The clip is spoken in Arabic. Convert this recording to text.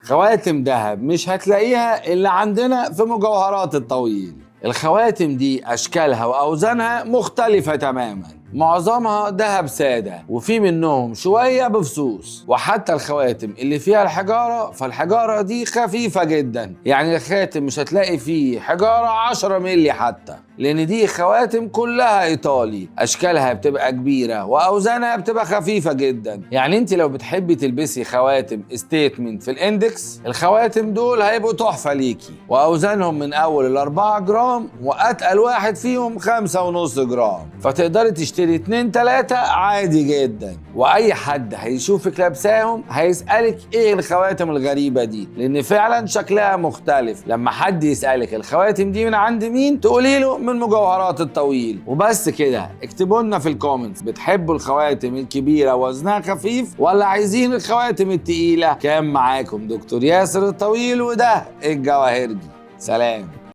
خواتم دهب مش هتلاقيها إلا عندنا في مجوهرات الطويل. الخواتم دي أشكالها وأوزانها مختلفة تماماً، معظمها دهب سادة وفي منهم شوية بفصوص. وحتى الخواتم اللي فيها الحجارة فالحجارة دي خفيفة جدا، يعني الخاتم مش هتلاقي فيه حجارة 10 ملي حتى، لأن دي خواتم كلها إيطالي، أشكالها بتبقى كبيرة وأوزانها بتبقى خفيفة جدا. يعني انت لو بتحبي تلبسي خواتم ستيتمنت في الاندكس، الخواتم دول هيبقوا تحفة ليكي، وأوزانهم من أول 4 جرام وأتقل واحد فيهم 5.5 جرام، فتقدري تشتري 2-3 عادي جدا. واي حد هيشوفك لابساهم هيسألك ايه الخواتم الغريبة دي، لان فعلا شكلها مختلف. لما حد يسألك الخواتم دي من عند مين، تقولي له من مجوهرات الطويل وبس كده. اكتبوا لنا في الكومنتس بتحبوا الخواتم الكبيرة وزنها خفيف ولا عايزين الخواتم التقيلة. كان معاكم دكتور ياسر الطويل، وده الجواهرجي. سلام.